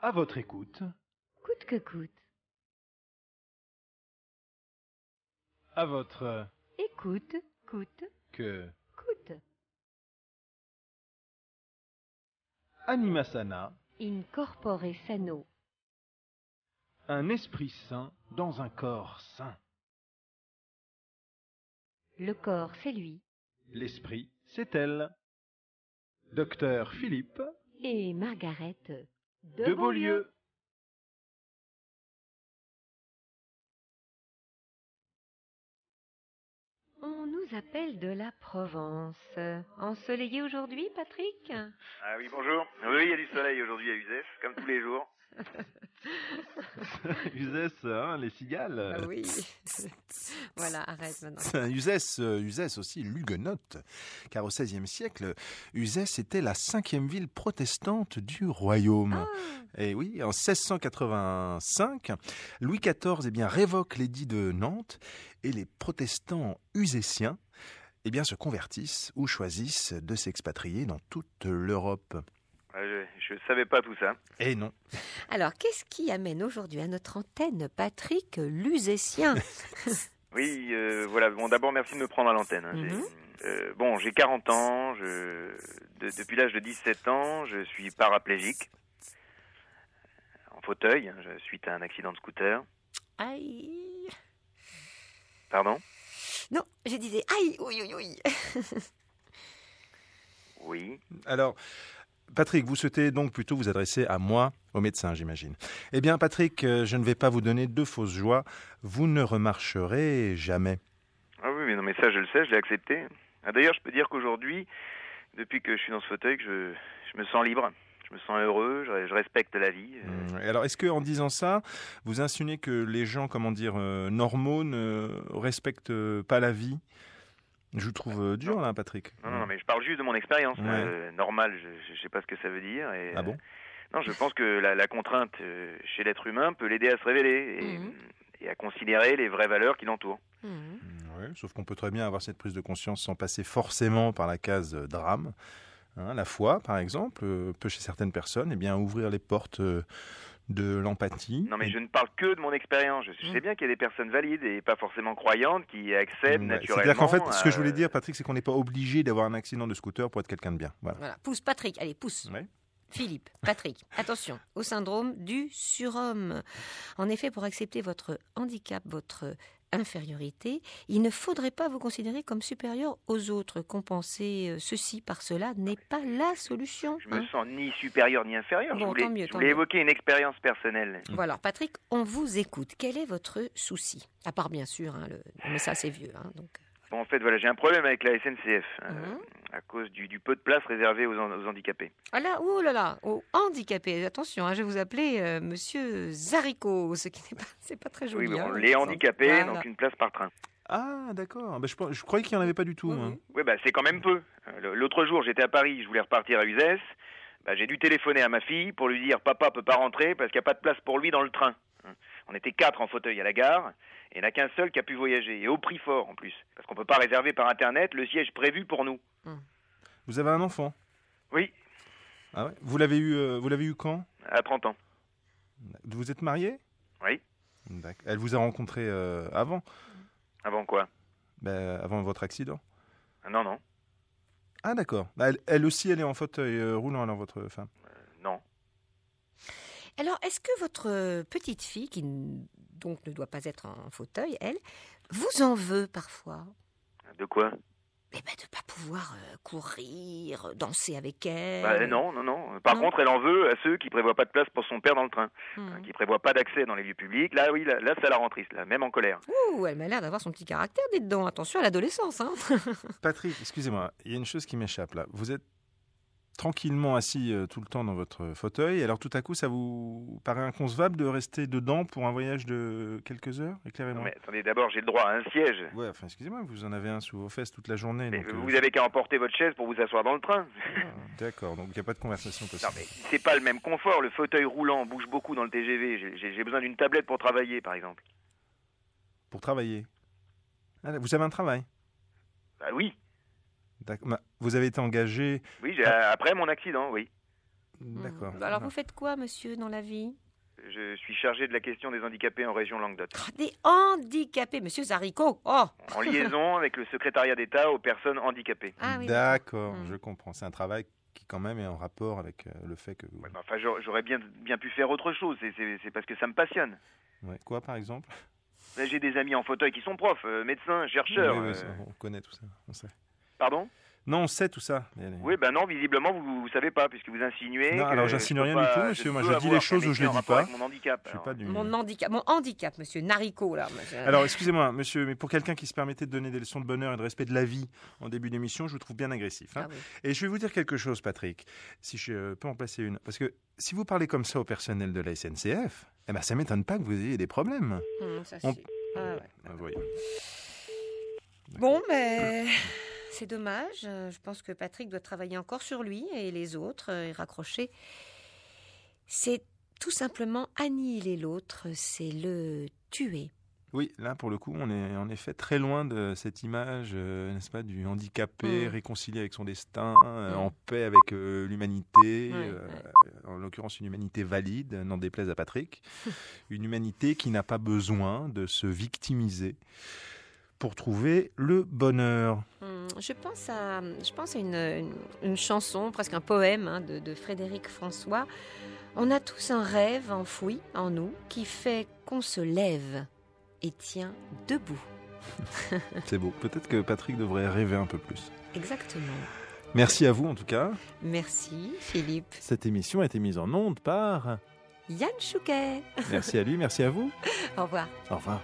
À votre écoute. Coûte que coûte. À votre Écoute, coûte, que coûte. Animasana, In corpore sano. un esprit sain dans un corps sain. Le corps, c'est lui. L'esprit, c'est elle. Docteur Philippe Et Margaret de Beaulieu. On nous appelle de la Provence. Ensoleillé aujourd'hui, Patrick? Ah oui, bonjour. Oui, il y a du soleil aujourd'hui à Uzès, comme tous les jours. Uzès, hein, les cigales. Ah oui. Voilà, arrête maintenant. Uzès aussi, l'huguenote, car au XVIe siècle, Uzès était la 5e ville protestante du royaume. Et oui, en 1685, Louis XIV révoque l'édit de Nantes et les protestants uzéciens se convertissent ou choisissent de s'expatrier dans toute l'Europe. Je savais pas tout ça. Et non. Alors, qu'est-ce qui amène aujourd'hui à notre antenne Patrick l'Uzécien? Oui, voilà. Bon, d'abord, merci de me prendre à l'antenne. J'ai 40 ans. Depuis l'âge de 17 ans, je suis paraplégique. En fauteuil, suite à un accident de scooter. Aïe. Pardon? Non, je disais aïe, oui, oui, oui. Oui. Alors, Patrick, vous souhaitez donc plutôt vous adresser à moi, au médecin, j'imagine. Eh bien, Patrick, je ne vais pas vous donner de fausses joies. Vous ne remarcherez jamais. Ah oui, mais non, mais ça, je le sais, je l'ai accepté. Ah, d'ailleurs, je peux dire qu'aujourd'hui, depuis que je suis dans ce fauteuil, que je me sens libre. Je me sens heureux, je respecte la vie. Et alors, est-ce qu'en disant ça, vous insinuez que les gens, normaux ne respectent pas la vie? Je vous trouve dur, là, Patrick. Non, mais je parle juste de mon expérience. Ouais. Normal, je sais pas ce que ça veut dire. Et, Ah bon? Non, je pense que la contrainte chez l'être humain peut l'aider à se révéler et à considérer les vraies valeurs qui l'entourent. Ouais, sauf qu'on peut très bien avoir cette prise de conscience sans passer forcément par la case drame. La foi, par exemple, peut chez certaines personnes ouvrir les portes de l'empathie. Non, mais je ne parle que de mon expérience. Je sais bien qu'il y a des personnes valides et pas forcément croyantes qui acceptent naturellement. C'est-à-dire qu'en fait, ce que je voulais dire, Patrick, c'est qu'on n'est pas obligé d'avoir un accident de scooter pour être quelqu'un de bien. Voilà. Pousse, Patrick, allez, pousse. Ouais. Philippe, Patrick, attention au syndrome du surhomme. En effet, pour accepter votre handicap, votre infériorité, il ne faudrait pas vous considérer comme supérieur aux autres. Compenser ceci par cela n'est pas la solution. Je me sens ni supérieur ni inférieur. Bon, je voulais évoquer une expérience personnelle. Bon, alors, Patrick, on vous écoute. Quel est votre souci? À part, bien sûr, mais ça, c'est vieux. Donc... Bon, en fait, voilà, j'ai un problème avec la SNCF à cause du peu de place réservée aux handicapés. Ah là, ouh là là, aux handicapés. Attention, je vais vous appeler Monsieur Zaricot, ce qui n'est pas, c'est pas très joli. Oui, les handicapés, voilà. Donc une place par train. Ah, d'accord. Je croyais qu'il n'y en avait pas du tout. Oui, c'est quand même peu. L'autre jour, j'étais à Paris, je voulais repartir à Uzès. J'ai dû téléphoner à ma fille pour lui dire « Papa peut pas rentrer parce qu'il n'y a pas de place pour lui dans le train ». On était 4 en fauteuil à la gare, et il n'y en a qu'un seul qui a pu voyager, et au prix fort en plus, parce qu'on ne peut pas réserver par Internet le siège prévu pour nous. Vous avez un enfant? Oui. Ah ouais. Vous l'avez eu quand? À 30 ans. Vous êtes marié? Oui. D'accord. Elle vous a rencontré avant? Avant quoi? Avant votre accident? Non. Ah d'accord. Elle aussi, elle est en fauteuil roulant alors, votre femme? Non. Alors, est-ce que votre petite fille, qui donc ne doit pas être en fauteuil, elle, vous en veut parfois? De quoi? De ne pas pouvoir courir, danser avec elle. Non. Par contre, elle en veut à ceux qui prévoient pas de place pour son père dans le train, qui prévoient pas d'accès dans les lieux publics. Là, oui, là, ça la rend triste, là, même en colère. Ouh, elle m'a l'air d'avoir son petit caractère, dites donc. Attention à l'adolescence. Patrick, excusez-moi, il y a une chose qui m'échappe là. Vous êtes tranquillement assis tout le temps dans votre fauteuil, alors tout à coup, ça vous paraît inconcevable de rester dedans pour un voyage de quelques heures? Éclairez-moi. Non, mais attendez, d'abord, j'ai le droit à un siège. Ouais, excusez-moi, vous en avez un sous vos fesses toute la journée. Mais donc, vous avez qu'à emporter votre chaise pour vous asseoir dans le train. D'accord, donc il n'y a pas de conversation possible. Non, mais c'est pas le même confort. Le fauteuil roulant bouge beaucoup dans le TGV. J'ai besoin d'une tablette pour travailler, par exemple. Pour travailler? Vous avez un travail? Oui. Vous avez été engagé... Oui, après mon accident, oui. D'accord. Alors, vous faites quoi, monsieur, dans la vie? Je suis chargé de la question des handicapés en région Languedoc. Des handicapés, monsieur Zaricot. Oh. En liaison avec le secrétariat d'État aux personnes handicapées. Ah oui, D'accord, d'accord. je comprends. C'est un travail qui quand même est en rapport avec le fait que... Ouais, enfin, j'aurais bien pu faire autre chose. C'est parce que ça me passionne. Ouais. Quoi, par exemple? Là, j'ai des amis en fauteuil qui sont profs, médecins, chercheurs. Oui, ça, on connaît tout ça, on sait. Pardon? Non, on sait tout ça. Oui, ben non, visiblement, vous savez pas, puisque vous insinuez. Non, alors j'insinue rien du tout, monsieur. Moi, je dis les choses où je les dis pas. Mon handicap. Je suis pas du... Mon handicap, monsieur Naricot, là. Monsieur. Alors, excusez-moi, monsieur, mais pour quelqu'un qui se permettait de donner des leçons de bonheur et de respect de la vie en début d'émission, je vous trouve bien agressif. Hein. Ah oui. Et je vais vous dire quelque chose, Patrick, si je peux en placer une. Parce que si vous parlez comme ça au personnel de la SNCF, eh ben, ça m'étonne pas que vous ayez des problèmes. Ça, On- c'est- ah, ouais. Voyons. Bon, mais c'est dommage. Je pense que Patrick doit travailler encore sur lui et les autres et raccrocher. C'est tout simplement annihiler l'autre, c'est le tuer. Oui, là, pour le coup, on est en effet très loin de cette image, n'est-ce pas, du handicapé réconcilié avec son destin, en paix avec l'humanité, en l'occurrence une humanité valide, n'en déplaise à Patrick, une humanité qui n'a pas besoin de se victimiser pour trouver le bonheur. Je pense à une chanson, presque un poème de Frédéric François. On a tous un rêve enfoui en nous qui fait qu'on se lève et tient debout. C'est beau. Peut-être que Patrick devrait rêver un peu plus. Exactement. Merci à vous en tout cas. Merci Philippe. Cette émission a été mise en onde par... Yann Chouquet. Merci à lui, merci à vous. Au revoir. Au revoir.